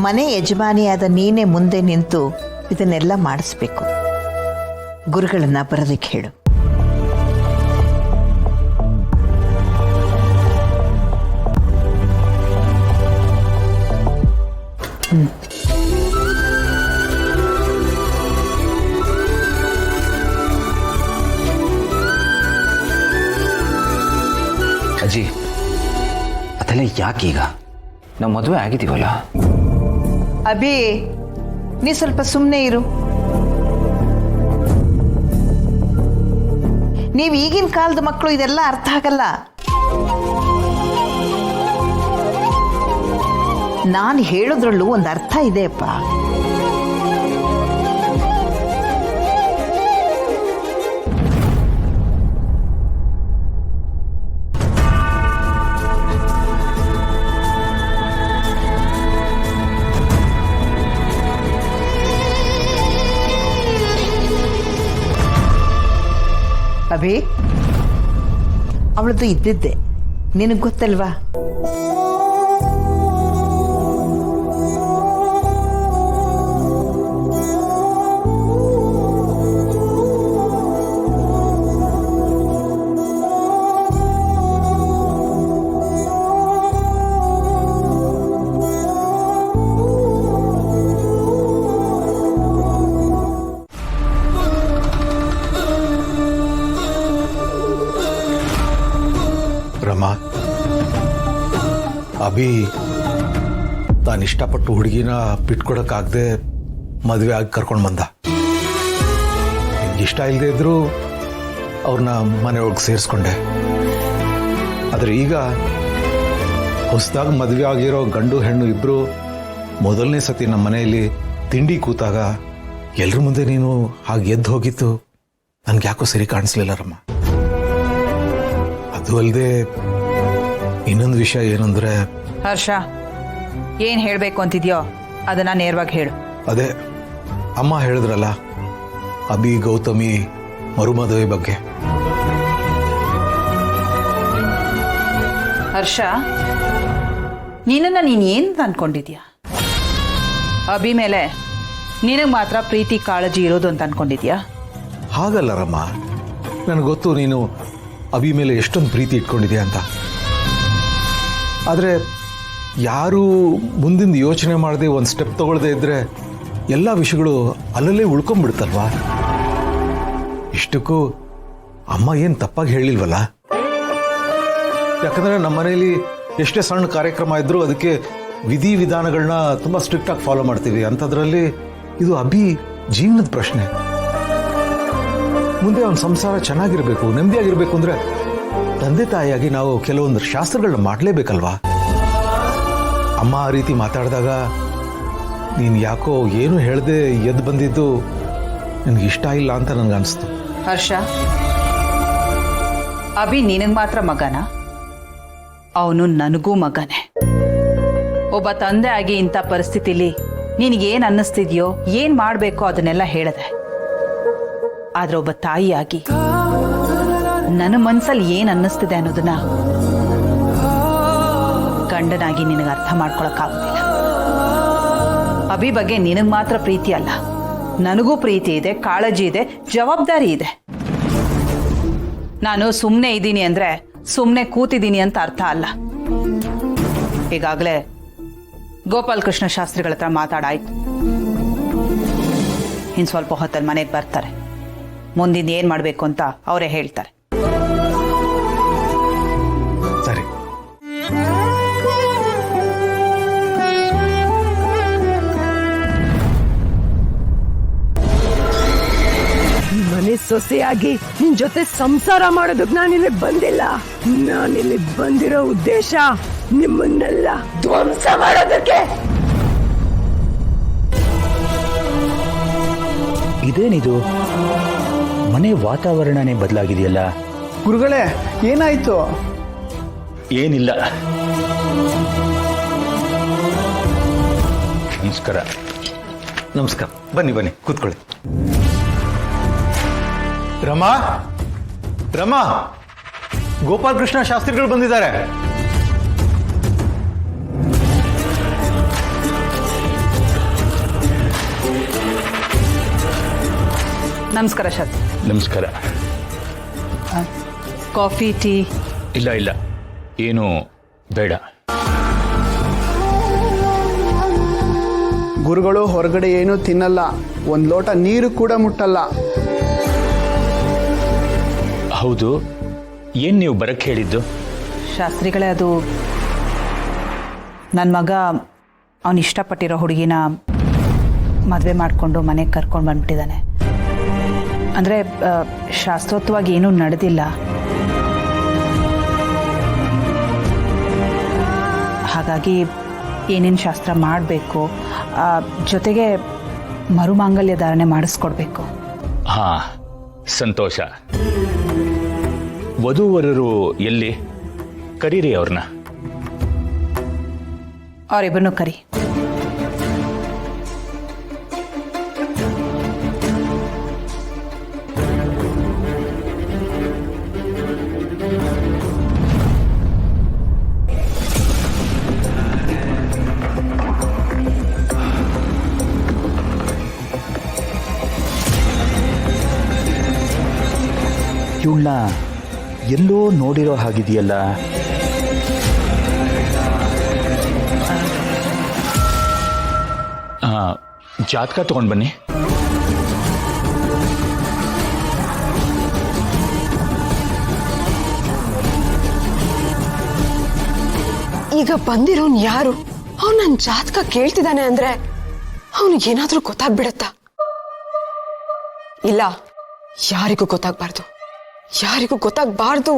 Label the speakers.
Speaker 1: ಮನೆ ಯಜಮಾನಿಯಾದ ನೀನೇ ಮುಂದೆ ನಿಂತು ಇದನ್ನೆಲ್ಲ ಮಾಡಿಸ್ಬೇಕು. ಗುರುಗಳನ್ನ ಬರೋದಕ್ಕೆ ಹೇಳು.
Speaker 2: ಅಜ್ಜಿ, ಅದೆಲ್ಲ ಯಾಕೀಗ? ನಾವು ಮದುವೆ ಆಗಿದ್ದೀವಲ್ಲ.
Speaker 1: ಅಭಿ, ನೀ ಸ್ವಲ್ಪ ಸುಮ್ಮನೆ ಇರು. ನೀವು ಈಗಿನ ಕಾಲದ ಮಕ್ಕಳು, ಇದೆಲ್ಲ ಅರ್ಥ ಆಗಲ್ಲ. ನಾನು ಹೇಳೋದ್ರಲ್ಲೂ ಒಂದು ಅರ್ಥ ಇದೆಯಪ್ಪ. ಅಭಿ, ಅವಳದ್ದು ಇದ್ದಿದ್ದೆ, ನಿನಗೆ ಗೊತ್ತಲ್ವಾ?
Speaker 3: ರಮಾ, ಅಭಿ ತಾನು ಇಷ್ಟಪಟ್ಟು ಹುಡುಗಿನ ಬಿಟ್ಕೊಡಕ್ಕಾಗದೆ ಮದುವೆ ಆಗಿ ಕರ್ಕೊಂಡು ಬಂದ. ಇಷ್ಟ ಇಲ್ಲದೆ ಇದ್ರೂ ಅವ್ರನ್ನ ಮನೆಯೊಳಗೆ ಸೇರಿಸ್ಕೊಂಡೆ. ಆದರೆ ಈಗ ಹೊಸದಾಗಿ ಮದುವೆ ಆಗಿರೋ ಗಂಡು ಹೆಣ್ಣು ಇಬ್ಬರು ಮೊದಲನೇ ಸತಿ ನಮ್ಮ ಮನೆಯಲ್ಲಿ ತಿಂಡಿ ಕೂತಾಗ ಎಲ್ರ ಮುಂದೆ ನೀನು ಹಾಗೆ ಎದ್ದು ಹೋಗಿತ್ತು ನನ್ಗೆ ಯಾಕೋ ಸರಿ ಕಾಣಿಸ್ಲಿಲ್ಲ ರಮ್ಮ. ಅದು ಅಲ್ಲದೆ ಇನ್ನೊಂದು ವಿಷಯ ಏನಂದ್ರೆ,
Speaker 4: ಹರ್ಷ, ಏನ್ ಹೇಳ್ಬೇಕು ಅಂತಿದ್ಯೋ ಅದನ್ನ ನೇರವಾಗಿ ಹೇಳು.
Speaker 3: ಅದೇ ಅಮ್ಮ ಹೇಳಿದ್ರಲ್ಲ, ಅಭಿ ಗೌತಮಿ ಮರುಮದುವೆ ಬಗ್ಗೆ.
Speaker 4: ಹರ್ಷ, ನೀನನ್ನ ನೀನ್ ಏನ್ ಅನ್ಕೊಂಡಿದ್ಯಾ? ಅಭಿ ಮೇಲೆ ನಿನಗೆ ಮಾತ್ರ ಪ್ರೀತಿ ಕಾಳಜಿ ಇರೋದು ಅಂತ ಅನ್ಕೊಂಡಿದ್ಯಾ?
Speaker 3: ಹಾಗಲ್ಲ ರಮ್ಮ, ನನಗೆ ಗೊತ್ತು ನೀನು ಅಭಿ ಮೇಲೆ ಎಷ್ಟೊಂದು ಪ್ರೀತಿ ಇಟ್ಕೊಂಡಿದ್ಯಾ ಅಂತ. ಆದರೆ ಯಾರು ಮುಂದಿನ ಯೋಚನೆ ಮಾಡದೆ ಒಂದು ಸ್ಟೆಪ್ ತಗೊಳ್ಳದೆ ಇದ್ರೆ ಎಲ್ಲ ವಿಷಯಗಳು ಅಲ್ಲಲ್ಲೇ ಉಳ್ಕೊಂಡ್ಬಿಡ್ತಲ್ವಾ? ಇಷ್ಟಕ್ಕೂ ಅಮ್ಮ ಏನು ತಪ್ಪಾಗಿ ಹೇಳಿಲ್ವಲ್ಲ? ಯಾಕಂದ್ರೆ ನಮ್ಮ ಮನೆಯಲ್ಲಿ ಎಷ್ಟೇ ಸಣ್ಣ ಕಾರ್ಯಕ್ರಮ ಇದ್ರೂ ಅದಕ್ಕೆ ವಿಧಿ ವಿಧಾನಗಳನ್ನ ತುಂಬ ಸ್ಟ್ರಿಕ್ಟ್ ಆಗಿ ಫಾಲೋ ಮಾಡ್ತೀವಿ. ಅಂಥದ್ರಲ್ಲಿ ಇದು ಅಭಿ ಜೀವನದ ಪ್ರಶ್ನೆ. ಮುಂದೆ ಅವನ ಸಂಸಾರ ಚೆನ್ನಾಗಿರ್ಬೇಕು, ನೆಮ್ಮದಿಯಾಗಿರ್ಬೇಕು ಅಂದ್ರೆ ತಂದೆ ತಾಯಿಯಾಗಿ ನಾವು ಕೆಲವೊಂದು ಶಾಸ್ತ್ರಗಳನ್ನ ಮಾಡಲೇಬೇಕಲ್ವಾ? ಅಮ್ಮ ಆ ರೀತಿ ಮಾತಾಡಿದಾಗ ನೀನು ಯಾಕೋ ಏನು ಹೇಳದೆ ಎದ್ದು ಬಂದಿದ್ದು ನನಗೆ ಇಷ್ಟ ಇಲ್ಲ ಅಂತ ನನಗನ್ನಿಸ್ತು.
Speaker 4: ಹರ್ಷ, ಅಭಿ ನಿನಗೆ ಮಾತ್ರ ಮಗನ? ಅವನು ನನಗೂ ಮಗನೇ. ಒಬ್ಬ ತಂದೆ ಆಗಿ ಇಂಥ ಪರಿಸ್ಥಿತಿಲಿ ನಿನಗೇನು ಅನ್ನಿಸ್ತಿದ್ಯೋ, ಏನ್ ಮಾಡಬೇಕೋ ಅದನ್ನೆಲ್ಲ ಹೇಳದೆ. ಆದ್ರೆ ಒಬ್ಬ ತಾಯಿಯಾಗಿ ನನ್ನ ಮನ್ಸಲ್ಲಿ ಏನ್ ಅನ್ನಿಸ್ತಿದೆ ಅನ್ನೋದನ್ನ ಗಂಡನಾಗಿ ನಿನಗೆ ಅರ್ಥ ಮಾಡ್ಕೊಳಕ್ಕಾಗೋದಿಲ್ಲ. ಅಭಿ ಬಗ್ಗೆ ನಿನಗೆ ಮಾತ್ರ ಪ್ರೀತಿ ಅಲ್ಲ, ನನಗೂ ಪ್ರೀತಿ ಇದೆ, ಕಾಳಜಿ ಇದೆ, ಜವಾಬ್ದಾರಿ ಇದೆ. ನಾನು ಸುಮ್ಮನೆ ಇದ್ದೀನಿ ಅಂದ್ರೆ ಸುಮ್ಮನೆ ಕೂತಿದ್ದೀನಿ ಅಂತ ಅರ್ಥ ಅಲ್ಲ. ಈಗಾಗಲೇ ಗೋಪಾಲಕೃಷ್ಣ ಶಾಸ್ತ್ರಿಗಳ ಹತ್ರ ಮಾತಾಡಾಯ್ತು. ಇನ್ನು ಸ್ವಲ್ಪ ಹೊತ್ತಲ್ಲಿ ಮನೆಗೆ ಬರ್ತಾರೆ. ಮುಂದಿನ ಏನ್ ಮಾಡಬೇಕು ಅಂತ ಅವರೇ ಹೇಳ್ತಾರೆ.
Speaker 3: ಸರಿ.
Speaker 5: ಮನೆ ಸೊಸೆಯಾಗಿ ನಿನ್ ಜೊತೆ ಸಂಸಾರ ಮಾಡೋದಕ್ ನಾನಿಲ್ಲಿ ಬಂದಿಲ್ಲ. ನಾನಿಲ್ಲಿ ಬಂದಿರೋ ಉದ್ದೇಶ ನಿಮ್ಮನ್ನೆಲ್ಲ ಧ್ವಂಸ ಮಾಡೋದಕ್ಕೆ.
Speaker 6: ಇದೇನಿದು, ಮನೆ ವಾತಾವರಣನೇ ಬದಲಾಗಿದೆಯಲ್ಲ?
Speaker 7: ಗುರುಗಳೇ, ಏನಾಯ್ತು?
Speaker 6: ಏನಿಲ್ಲ. ನಮಸ್ಕಾರ.
Speaker 3: ನಮಸ್ಕಾರ. ಬನ್ನಿ ಬನ್ನಿ, ಕೂತ್ಕೊಳ್ಳಿ. ರಮಾ, ರಮಾ, ಗೋಪಾಲಕೃಷ್ಣ ಶಾಸ್ತ್ರಿಗಳು ಬಂದಿದ್ದಾರೆ.
Speaker 4: ನಮಸ್ಕಾರ ಶಾಸ್ತ್ರಿ.
Speaker 6: ನಮಸ್ಕಾರ.
Speaker 4: Coffee tea?
Speaker 6: ಇಲ್ಲ ಇಲ್ಲ, ಏನು ಬೇಡ.
Speaker 7: ಗುರುಗಳು ಹೊರಗಡೆ ಏನೂ ತಿನ್ನಲ್ಲ, ಒಂದು ಲೋಟ ನೀರು ಕೂಡ ಮುಟ್ಟಲ್ಲ.
Speaker 6: ಹೌದು, ಏನು ನೀವು ಬರಕ್ಕೆ ಹೇಳಿದ್ದು?
Speaker 4: ಶಾಸ್ತ್ರಿಗಳೇ, ಅದು ನನ್ನ ಮಗ ಅವನು ಇಷ್ಟಪಟ್ಟಿರೋ ಹುಡುಗಿನ ಮದುವೆ ಮಾಡಿಕೊಂಡು ಮನೆಗೆ ಕರ್ಕೊಂಡು ಬಂದ್ಬಿಟ್ಟಿದ್ದಾನೆ. ಅಂದರೆ ಶಾಸ್ತ್ರೋಕ್ತವಾಗಿ ಏನೂ ನಡೆದಿಲ್ಲ. ಹಾಗಾಗಿ ಏನೇನು ಶಾಸ್ತ್ರ ಮಾಡಬೇಕು, ಜೊತೆಗೆ ಮರುಮಾಂಗಲ್ಯ ಧಾರಣೆ ಮಾಡಿಸ್ಕೊಡ್ಬೇಕು.
Speaker 6: ಹಾ, ಸಂತೋಷ. ವಧೂವರರು ಎಲ್ಲಿ? ಕರೀರಿ ಅವ್ರನ್ನ.
Speaker 4: ಅವರಿಬ್ಬರನ್ನು ಕರಿ.
Speaker 6: ಇವಳನ್ನ ಎಲ್ಲೋ ನೋಡಿರೋ ಹಾಗಿದೆಯಲ್ಲ. ಜಾತಕ ತಗೊಂಡು ಬನ್ನಿ.
Speaker 5: ಈಗ ಬಂದಿರೋನ್ ಯಾರು? ಅವ್ನು ನನ್ನ ಜಾತಕ ಕೇಳ್ತಿದ್ದಾನೆ ಅಂದ್ರೆ ಅವನಿಗೇನಾದ್ರೂ ಗೊತ್ತಾಗ್ಬಿಡತ್ತಾ? ಇಲ್ಲ, ಯಾರಿಗೂ ಗೊತ್ತಾಗ್ಬಾರ್ದು, ಯಾರಿಗೂ ಗೊತ್ತಾಗ್ಬಾರ್ದು.